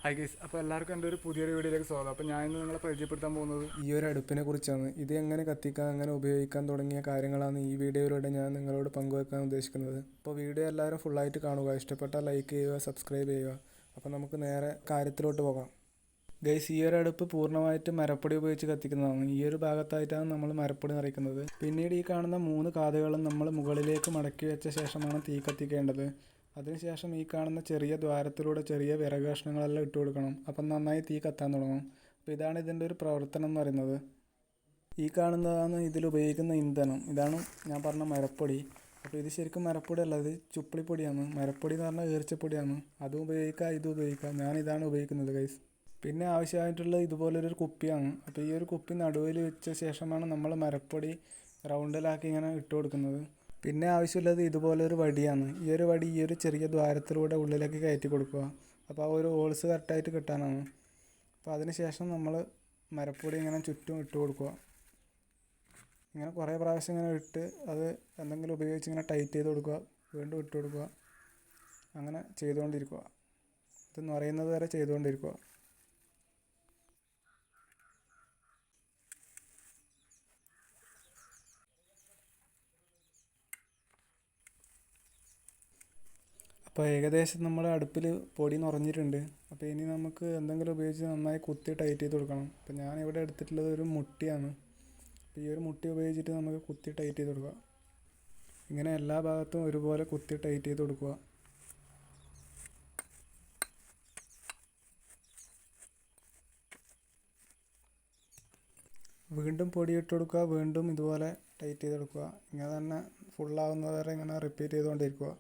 Hi guys, അപ്പോൾ എല്ലാവർക്കും എൻ്റെ ഒരു പുതിയൊരു വീഡിയോയിലേക്ക് സ്വാഗതം. അപ്പോൾ ഞാൻ ഇന്ന് നിങ്ങളെ പരിചയപ്പെടുത്താൻ പോകുന്നത് ഈ ഒരു അടുപ്പിനെ കുറിച്ചാണ്. ഇത് എങ്ങനെ കത്തിക്കാം, എങ്ങനെ ഉപയോഗിക്കാൻ തുടങ്ങിയ കാര്യങ്ങളാണ് ഈ വീഡിയോയിലൂടെ ഞാൻ നിങ്ങളോട് പങ്കുവെക്കാൻ ഉദ്ദേശിക്കുന്നത്. അപ്പോൾ വീഡിയോ എല്ലാവരും ഫുള്ളായിട്ട് കാണുക, ഇഷ്ടപ്പെട്ടാൽ ലൈക്ക് ചെയ്യുക, സബ്സ്ക്രൈബ് ചെയ്യുക. അപ്പോൾ നമുക്ക് നേരെ കാര്യത്തിലോട്ട് പോകാം. ഗൈസ്, ഈ ഒരു അടുപ്പ് പൂർണ്ണമായിട്ട് മരപ്പൊടി ഉപയോഗിച്ച് കത്തിക്കുന്നതാണ്. ഈ ഒരു ഭാഗത്തായിട്ടാണ് നമ്മൾ മരപ്പൊടി നിറയ്ക്കുന്നത്. പിന്നീട് ഈ കാണുന്ന 3 കാതുകളും നമ്മൾ മുകളിലേക്ക് മടക്കി വെച്ച ശേഷമാണ് തീ കത്തിക്കേണ്ടത്. അതിനുശേഷം ഈ കാണുന്ന ചെറിയ ദ്വാരത്തിലൂടെ ചെറിയ വിറക് കഷ്ണങ്ങളെല്ലാം ഇട്ട് കൊടുക്കണം. അപ്പം നന്നായി തീ കത്താൻ തുടങ്ങും. അപ്പോൾ ഇതാണ് ഇതിൻ്റെ ഒരു പ്രവർത്തനം എന്ന് പറയുന്നത്. ഈ കാണുന്നതാണ് ഇതിൽ ഉപയോഗിക്കുന്ന ഇന്ധനം. ഇതാണ് ഞാൻ പറഞ്ഞ മരപ്പൊടി. അപ്പോൾ ഇത് ശരിക്കും മരപ്പൊടി അല്ല, ഇത് ചുപ്പളിപ്പൊടിയാണ്. മരപ്പൊടി എന്ന് പറഞ്ഞാൽ ഈർച്ചപ്പൊടിയാണ്. അതും ഉപയോഗിക്കാം, ഇതും ഉപയോഗിക്കാം. ഞാനിതാണ് ഉപയോഗിക്കുന്നത് ഗൈസ്. പിന്നെ ആവശ്യമായിട്ടുള്ളത് ഇതുപോലൊരു കുപ്പിയാണ്. അപ്പോൾ ഈ ഒരു കുപ്പി നടുവിൽ വെച്ച ശേഷമാണ് നമ്മൾ മരപ്പൊടി റൗണ്ടിലാക്കി ഇങ്ങനെ ഇട്ട് കൊടുക്കുന്നത്. പിന്നെ ആവശ്യമുള്ളത് ഇതുപോലൊരു വടിയാണ്. ഈ ഒരു വടി ഈ ഒരു ചെറിയ ദ്വാരത്തിലൂടെ ഉള്ളിലേക്ക് കയറ്റി കൊടുക്കുക. അപ്പോൾ ആ ഒരു ഹോൾസ് കറക്റ്റായിട്ട് കിട്ടാനാണ്. അപ്പോൾ അതിന് ശേഷം നമ്മൾ മരപ്പൊടി ഇങ്ങനെ ചുറ്റും ഇട്ട് കൊടുക്കുക. ഇങ്ങനെ കുറേ പ്രാവശ്യം ഇങ്ങനെ ഇട്ട് അത് എന്തെങ്കിലും ഉപയോഗിച്ച് ഇങ്ങനെ ടൈറ്റ് ചെയ്ത് കൊടുക്കുക, വീണ്ടും ഇട്ട് കൊടുക്കുക. അങ്ങനെ ചെയ്തുകൊണ്ടിരിക്കുക. ഇത് നിറയുന്നത് വരെ ചെയ്തുകൊണ്ടിരിക്കുക. അപ്പോൾ ഏകദേശം നമ്മുടെ അടുപ്പിൽ പൊടി നിറഞ്ഞിട്ടുണ്ട്. അപ്പോൾ ഇനി നമുക്ക് എന്തെങ്കിലും ഉപയോഗിച്ച് നന്നായി കുത്തി ടൈറ്റ് ചെയ്ത് കൊടുക്കണം. അപ്പോൾ ഞാനിവിടെ എടുത്തിട്ടുള്ളത് ഒരു മുട്ടിയാണ്. അപ്പോൾ ഈ ഒരു മുട്ടി ഉപയോഗിച്ചിട്ട് നമുക്ക് കുത്തി ടൈറ്റ് ചെയ്ത് കൊടുക്കുക. ഇങ്ങനെ എല്ലാ ഭാഗത്തും ഒരുപോലെ കുത്തി ടൈറ്റ് ചെയ്ത് കൊടുക്കുക. വീണ്ടും പൊടി ഇട്ട് കൊടുക്കുക, വീണ്ടും ഇതുപോലെ ടൈറ്റ് ചെയ്ത് കൊടുക്കുക. ഇങ്ങനെ തന്നെ ഫുള്ളാവുന്നത് വരെ ഇങ്ങനെ റിപ്പീറ്റ് ചെയ്തുകൊണ്ടിരിക്കുക.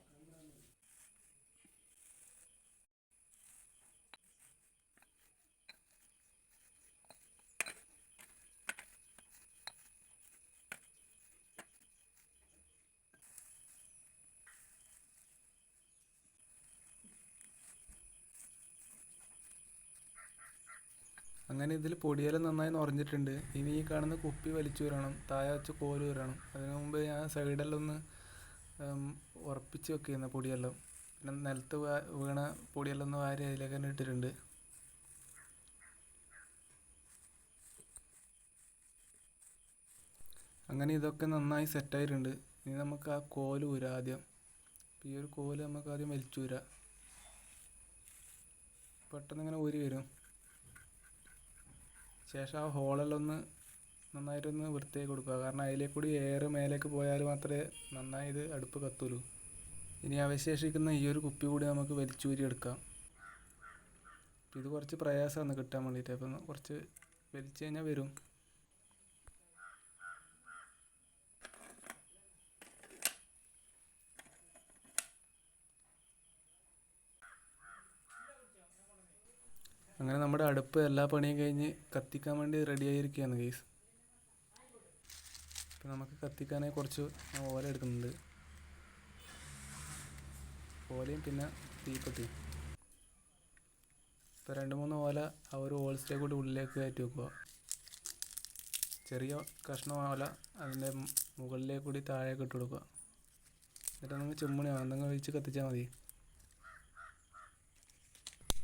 അങ്ങനെ ഇതിൽ പൊടിയെല്ലാം നന്നായി നിറഞ്ഞിട്ടുണ്ട്. ഇനി ഈ കാണുന്ന കുപ്പി വലിച്ചു വരണം, താഴെ വെച്ച് കോല് വരണം. അതിനു മുമ്പ് ഞാൻ സൈഡെല്ലാം ഒന്ന് ഉറപ്പിച്ച് വെക്കുന്ന പൊടിയെല്ലാം. പിന്നെ നിലത്ത് വീണ പൊടിയെല്ലാം ഒന്ന് വാരി അതിലേക്ക് തന്നെ ഇട്ടിട്ടുണ്ട്. അങ്ങനെ ഇതൊക്കെ നന്നായി സെറ്റായിട്ടുണ്ട്. ഇനി നമുക്ക് ആ കോല് ഊരാം ആദ്യം. ഈ ഒരു കോല് നമുക്ക് ആദ്യം വലിച്ചു ഊരാം. പെട്ടെന്ന് ഇങ്ങനെ ഊരി വരും. ശേഷം ആ ഹോളെല്ലാം ഒന്ന് നന്നായിട്ടൊന്ന് വൃത്തിയാക്കി കൊടുക്കുക. കാരണം അതിലേക്ക് കൂടി എയർ മേലേക്ക് പോയാൽ മാത്രമേ നന്നായി ഇത് അടുപ്പ് കത്തുള്ളൂ. ഇനി അവശേഷിക്കുന്ന ഈ ഒരു കുപ്പി കൂടി നമുക്ക് വലിച്ചൂരി എടുക്കാം. ഇത് കുറച്ച് പ്രയാസമാണ് കിട്ടാൻ വേണ്ടിയിട്ട്. അപ്പം കുറച്ച് വലിച്ചു കഴിഞ്ഞാൽ വരും. അങ്ങനെ നമ്മുടെ അടുപ്പ് എല്ലാ പണിയും കഴിഞ്ഞ് കത്തിക്കാൻ വേണ്ടി റെഡി ആയിരിക്കുകയാണ് ഗൈസ്. ഇപ്പം നമുക്ക് കത്തിക്കാനായി കുറച്ച് ഓല എടുക്കുന്നുണ്ട്. ഓലയും പിന്നെ തീപ്പെട്ടിയും. ഇപ്പോൾ 2-3 ഓല ആ ഒരു ഹോൾസിലേക്ക് കൂടി ഉള്ളിലേക്ക് കയറ്റി വെക്കുക. ചെറിയ കഷ്ണം ഓല അതിൻ്റെ മുകളിലേക്ക് കൂടി താഴേക്ക് ഇട്ട് കൊടുക്കുക. എന്നിട്ട് നമുക്ക് ചിമ്മിണിയോ എന്തെങ്കിലും ഒഴിച്ച് കത്തിച്ചാൽ മതി.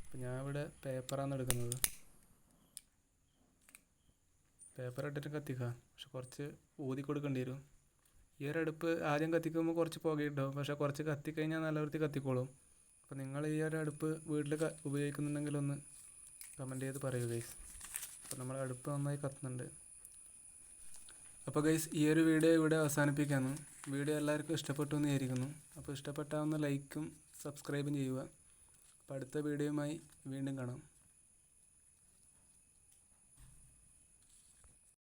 അപ്പം ഞാൻ ഇവിടെ പേപ്പറാണ് എടുക്കുന്നത്. പേപ്പർ ഇട്ടിട്ട് കത്തിക്കുക. പക്ഷെ കുറച്ച് ഊതി കൊടുക്കേണ്ടി വരും. ഈ ഒരു അടുപ്പ് ആദ്യം കത്തിക്കുമ്പോൾ കുറച്ച് പുകയുണ്ടാവും, പക്ഷെ കുറച്ച് കത്തിക്കഴിഞ്ഞാൽ നല്ല വൃത്തി കത്തിക്കോളും. അപ്പോൾ നിങ്ങൾ ഈ ഒരു അടുപ്പ് വീട്ടിൽ ഉപയോഗിക്കുന്നുണ്ടെങ്കിൽ ഒന്ന് കമൻറ്റ് ചെയ്ത് പറയൂ ഗൈസ്. അപ്പോൾ നമ്മുടെ അടുപ്പ് നന്നായി കത്തുന്നുണ്ട്. അപ്പോൾ ഗൈസ്, ഈ ഒരു വീഡിയോ ഇവിടെ അവസാനിപ്പിക്കുകയാണ്. വീഡിയോ എല്ലാവർക്കും ഇഷ്ടപ്പെട്ടു എന്ന് വിചാരിക്കുന്നു. അപ്പോൾ ഇഷ്ടപ്പെട്ടാൽ ഒന്ന് ലൈക്കും സബ്സ്ക്രൈബും ചെയ്യുക. അപ്പോൾ അടുത്ത വീഡിയോയുമായി വീണ്ടും കാണാം.